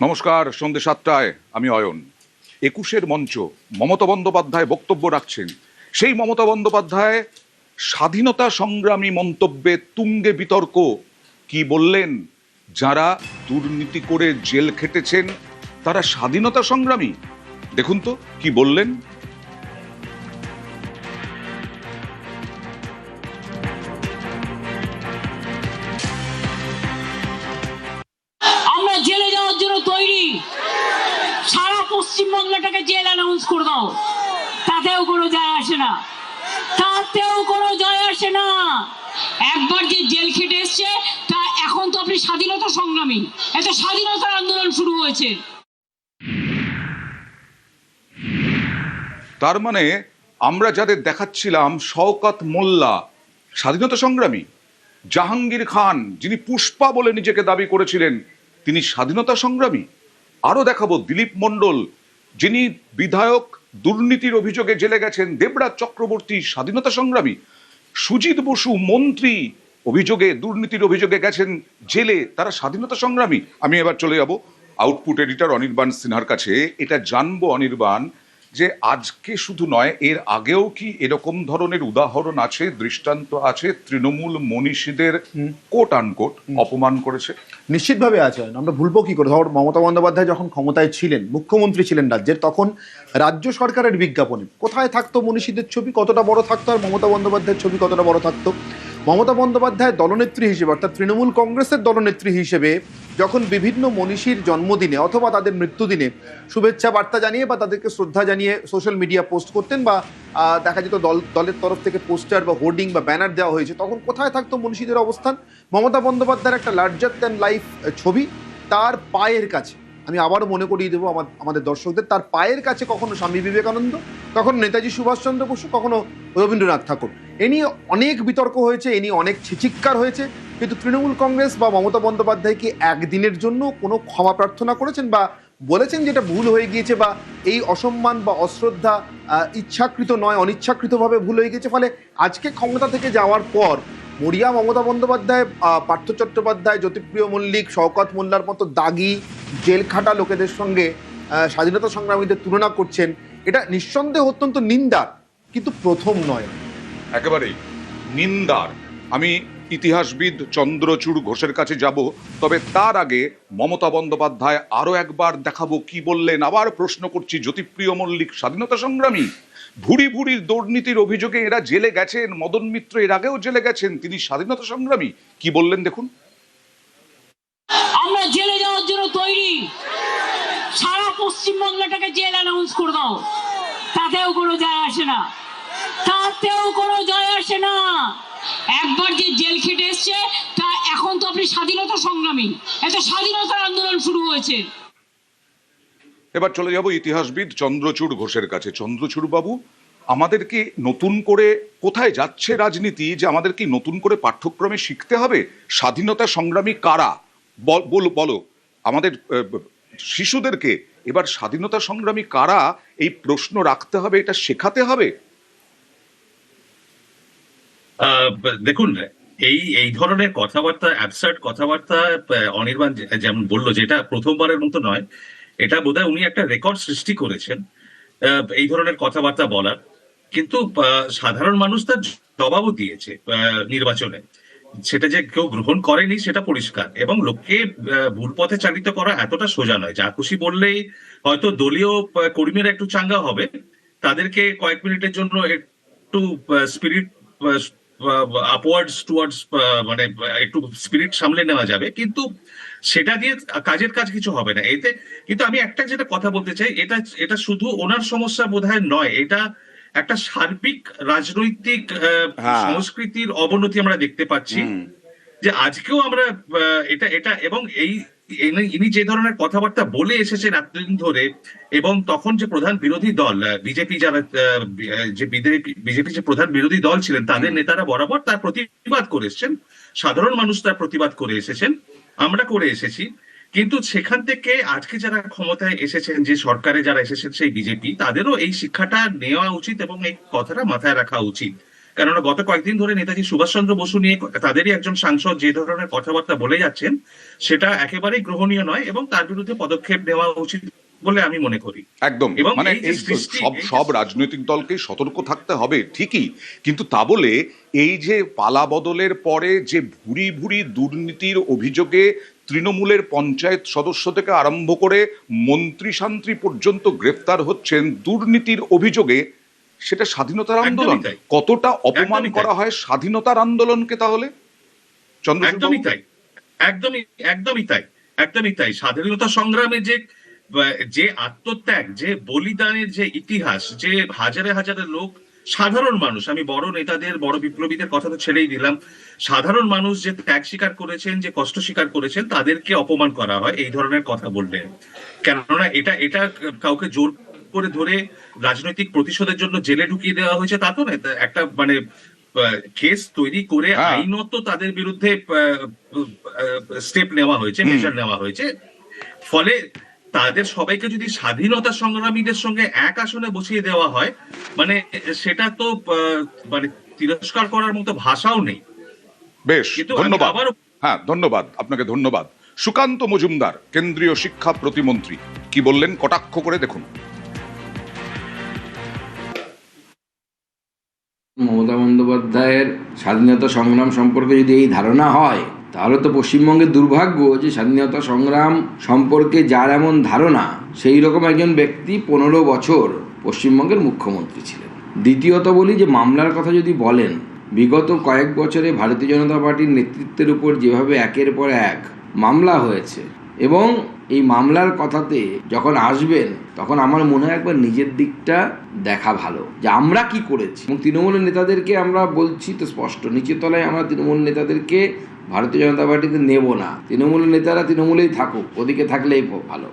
নমস্কার, সন্ধ্যে 7টায় আমি অয়ন। 21-এর মঞ্চ মমতা বন্দ্যোপাধ্যায় বক্তব্য রাখছেন। সেই মমতা বন্দ্যোপাধ্যায় স্বাধীনতা সংগ্রামী মন্তব্যে তুঙ্গে বিতর্ক। কি বললেন? যারা দুর্নীতি করে জেল খেটেছেন তারা স্বাধীনতা সংগ্রামী। দেখুন তো কি বললেন। আমরা জেলে যাওয়ার জন্য তৈরি। সারা পশ্চিমবাংলাটাকে জেল অ্যানাউন্স করে দাও, তাতেও কোনো যায় আসে না, তাতেও কোনো যায় আসে না। একবার যে জেল খেটে এসছে তা এখন তো আপনি স্বাধীনতা সংগ্রামী, একটা স্বাধীনতার আন্দোলন শুরু হয়েছে। তার মানে আমরা যাদের দেখাচ্ছিলাম শওকত মোল্লা স্বাধীনতা সংগ্রামী, জাহাঙ্গীর খান যিনি পুষ্পা বলে নিজেকে দাবি করেছিলেন তিনি স্বাধীনতা সংগ্রামী, আরো দেখাবো দিলীপ মণ্ডল যিনি বিধায়ক দুর্নীতির অভিযোগে জেলে গেছেন, দেবরাজ চক্রবর্তী স্বাধীনতা সংগ্রামী, সুজিত বসু মন্ত্রী অভিযোগে দুর্নীতির অভিযোগে গেছেন জেলে, তারা স্বাধীনতা সংগ্রামী। আমি এবার চলে যাব আউটপুট এডিটর অনির্বাণ সিনহার কাছে। এটা জানবো অনির্বাণ, যে আজকে শুধু নয় এর আগেও কি এরকম ধরনের উদাহরণ আছে, দৃষ্টান্ত আছে তৃণমূল মনীষীদের কোট আনকোট অপমান করেছে? নিশ্চিতভাবে আছে। আমরা ভুলবো কি করে? ধর মমতা বন্দ্যোপাধ্যায় যখন ক্ষমতায় ছিলেন, মুখ্যমন্ত্রী ছিলেন রাজ্যের, তখন রাজ্য সরকারের বিজ্ঞাপনে কোথায় থাকতো মনীষীদের ছবি কতটা বড় থাকতো, আর মমতা বন্দ্যোপাধ্যায়ের ছবি কতটা বড় থাকতো? মমতা বন্দ্যোপাধ্যায় দলনেত্রী হিসেবে, অর্থাৎ তৃণমূল কংগ্রেসের দলনেত্রী হিসেবে যখন বিভিন্ন মনীষীর জন্মদিনে অথবা তাদের মৃত্যুদিনে শুভেচ্ছা বার্তা জানিয়ে বা তাদেরকে শ্রদ্ধা জানিয়ে সোশ্যাল মিডিয়া পোস্ট করতেন, বা দেখা যেত দলের তরফ থেকে পোস্টার বা হোর্ডিং বা ব্যানার দেওয়া হয়েছে, তখন কোথায় থাকতো মনীষীদের অবস্থান? মমতা বন্দ্যোপাধ্যায়ের একটা লার্জার দ্যান লাইফ ছবি তার পায়ের কাছে। আমি আবারও মনে করিয়ে দেবো আমাদের দর্শকদের, তার পায়ের কাছে কখনো স্বামী বিবেকানন্দ, কখনো নেতাজি সুভাষচন্দ্র বসু, কখনো রবীন্দ্রনাথ ঠাকুর। এ নিয়ে অনেক বিতর্ক হয়েছে, এ নিয়ে অনেক ছিচিৎকার হয়েছে, কিন্তু তৃণমূল কংগ্রেস বা মমতা বন্দ্যোপাধ্যায় কি একদিনের জন্য কোনো ক্ষমা প্রার্থনা করেছেন বা বলেছেন যেটা ভুল হয়ে গিয়েছে, বা এই অসম্মান বা অশ্রদ্ধা ইচ্ছাকৃত নয় অনিচ্ছাকৃতভাবে ভুল হয়ে গেছে? ফলে আজকে ক্ষমতা থেকে যাওয়ার পর মরিয়া মমতা বন্দ্যোপাধ্যায়, পার্থ চট্টোপাধ্যায়, জ্যোতিপ্রিয় মল্লিক, শওকত মোল্লার মতো দাগি জেল খাটা লোকেদের সঙ্গে স্বাধীনতা সংগ্রামীদের তুলনা করছেন, এটা নিঃসন্দেহে অত্যন্ত নিন্দার, কিন্তু প্রথম নয়। একেবারেই নিন্দার। আমি ইতিহাসবিদ চন্দ্রচূড় ঘোষের কাছে যাব, তবে তার আগে মমতা বন্দ্যোপাধ্যায় আরো একবার দেখাবো কি বললেন। আবার প্রশ্ন করছি, জ্যোতিপ্রিয় মল্লিক স্বাধীনতা সংগ্রামী, ভুরি ভুরি দুর্নীতির অভিযোগে এরা জেলে গেছেন, মদন মিত্র এর আগেও জেলে গেছেন, তিনি স্বাধীনতা সংগ্রামী। কি বললেন দেখুন। আমরা জেলে যাওয়ার জন্য তৈরি। সারা পশ্চিমবাংলাটাকে জেল অ্যানাউন্স করে দাও, তাতেও কোনো যায় আসে না, তাতেও কোনো যায় আসে না। একবার যে জেল খেটে এসছে তা এখন তো আপনি স্বাধীনতা সংগ্রামী, একটা স্বাধীনতার আন্দোলন শুরু হয়েছে। এবার চলে যাব ইতিহাসবিদ চন্দ্রচূড় ঘোষের কাছে। চন্দ্রচূড় বাবু, আমাদেরকে নতুন করে কোথায় যাচ্ছে রাজনীতি, যে আমাদের কি নতুন করে পাঠ্যক্রমে শিখতে হবে স্বাধীনতা সংগ্রামী কারা? বলো আমাদের শিশুদেরকে এবার স্বাধীনতা সংগ্রামী কারা এই প্রশ্ন রাখতে হবে, এটা শেখাতে হবে। দেখুন, এই এই ধরনের কথাবার্তা, অ্যাবসার্ড কথাবার্তা, অনির্বাণ যেমন বললো, যেটা প্রথমবারের মতো নয়, এটা বোধহয় উনি একটা রেকর্ড সৃষ্টি করেছেন এই ধরনের কথাবার্তা বলার। কিন্তু সাধারণ মানুষ তার জবাবও দিয়েছে নির্বাচনে। সেটা যে কেউ গ্রহণ করেনি সেটা পরিষ্কার, এবং লোককে ভুল পথে চালিত করা এতটা সোজা নয়। যা খুশি বললেই হয়তো দলীয় কর্মীরা একটু চাঙ্গা হবে, তাদেরকে কয়েক মিনিটের জন্য একটু স্পিরিট আপওয়ার্ডস টুয়ার্ডস, মানে একটু স্পিরিট সামলে নেওয়া যাবে, কিন্তু সেটা দিয়ে কাজের কাজ কিছু হবে না এতে। কিন্তু আমি একটা যেটা কথা বলতে চাই, এটা শুধু ওনার সমস্যা বোধহয় নয়, এটা একটা সার্বিক রাজনৈতিক সংস্কৃতির অবনতি আমরা দেখতে পাচ্ছি। যে আজকেও আমরা এটা এটা এবং ইনি যে ধরনের কথাবার্তা বলে এসেছেন এতদিন ধরে, এবং তখন যে প্রধান বিরোধী দল বিজেপি, যারা যে বিজেপি যে প্রধান বিরোধী দল ছিলেন, তাদের নেতারা বরাবর তার প্রতিবাদ করে এসেছেন, সাধারণ মানুষ তার প্রতিবাদ করে এসেছেন, আমরা করে এসেছি। কিন্তু সেখান থেকে আজকে যারা ক্ষমতায় এসেছেন, যে সরকারে যারা এসেছেন সেই বিজেপি, তাদেরও এই শিক্ষাটা নেওয়া উচিত এবং এই কথাটা মাথায় রাখা উচিত কেননা গত কয়েকদিন ধরে নেতাজি সুভাষচন্দ্র বসু নিয়ে তাদেরই একজন সাংসদ যে ধরনের কথাবার্তা বলে যাচ্ছেন সেটা একেবারেই গ্রহণীয় নয় এবং তার বিরুদ্ধে পদক্ষেপ নেওয়া উচিত বলে আমি মনে করি। একদম, এবং মানে এই যে এই সৃষ্টি- সব এই যে- সব রাজনৈতিক দলকেই সতর্ক থাকতে হবে ঠিকই, কিন্তু তা বলে এই যে পালা বদলের পরে যে ভুরি ভুরি দুর্নীতির অভিযোগে তৃণমূলের পঞ্চায়েত সদস্য থেকে আরম্ভ করে মন্ত্রী শান্ত্রী পর্যন্ত গ্রেফতার হচ্ছেন দুর্নীতির অভিযোগে, সেটা স্বাধীনতার আন্দোলন। তাই। কতটা অপমান একদমই তাই। করা হয় স্বাধীনতার আন্দোলনকে তাহলে? চন্দ্রশূর একদমই বাবু? তাই, একদমই তাই। স্বাধীনতা সংগ্রামে যে আত্মত্যাগ, যে বলিদানের যে ইতিহাস, যে হাজারে হাজারে লোক, সাধারণ মানুষ, আমি বড় নেতাদের বড় বিপ্লবীদের কথা তো ছেড়েই দিলাম, সাধারণ মানুষ যে ত্যাগ স্বীকার করেছেন, যে কষ্ট স্বীকার করেছেন, তাদেরকে অপমান করা হয় এই ধরনের কথা বললে। কেননা এটা কাউকে জোর করে ধরে রাজনৈতিক প্রতিশোধের জন্য জেলে ঢুকিয়ে দেওয়া হয়েছে তা তো না। একটা মানে কেস তৈরি করে হ্যাঁ। আইনত তাদের বিরুদ্ধে স্টেপ নেওয়া হয়েছে, মেজার নেওয়া হয়েছে। ফলে তাদের সবাইকে যদি স্বাধীনতা সংগ্রামীদের সঙ্গে এক আসনে বসিয়ে দেওয়া হয়, মানে সেটা তো মানে তিরস্কার করার মতো ভাষাও নেই। বেশ, কিন্তু আমি ধন্যবাদ। আবারও হ্যাঁ, ধন্যবাদ আপনাকে, ধন্যবাদ। সুকান্ত মজুমদার, কেন্দ্রীয় শিক্ষা প্রতিমন্ত্রী, কি বললেন কটাক্ষ করে দেখুন। মমতা বন্দ্যোপাধ্যায়ের স্বাধীনতা সংগ্রাম সম্পর্কে যদি এই ধারণা হয়, তাহলে তো পশ্চিমবঙ্গের দুর্ভাগ্য যে স্বাধীনতা সংগ্রাম সম্পর্কে যার এমন ধারণা, সেই রকম একজন ব্যক্তি 15 বছর পশ্চিমবঙ্গের মুখ্যমন্ত্রী ছিলেন। দ্বিতীয়ত বলি যে মামলার কথা যদি বলেন, বিগত কয়েক বছরে ভারতীয় জনতা পার্টির নেতৃত্বের উপর যেভাবে একের পর এক মামলা হয়েছে, এবং এই মামলার কথাতে যখন আসবেন তখন আমার মনে হয় একবার নিজের দিকটা দেখা ভালো, যে আমরা কি করেছি। এবং তৃণমূলের নেতাদেরকে আমরা বলছি তো স্পষ্ট, নিচের তলায় আমরা তৃণমূল নেতাদেরকে ভারতীয় জনতা পার্টিতে নেব না। তৃণমূলের নেতারা তৃণমূলেই থাকুক, ওদিকে থাকলেই ভালো।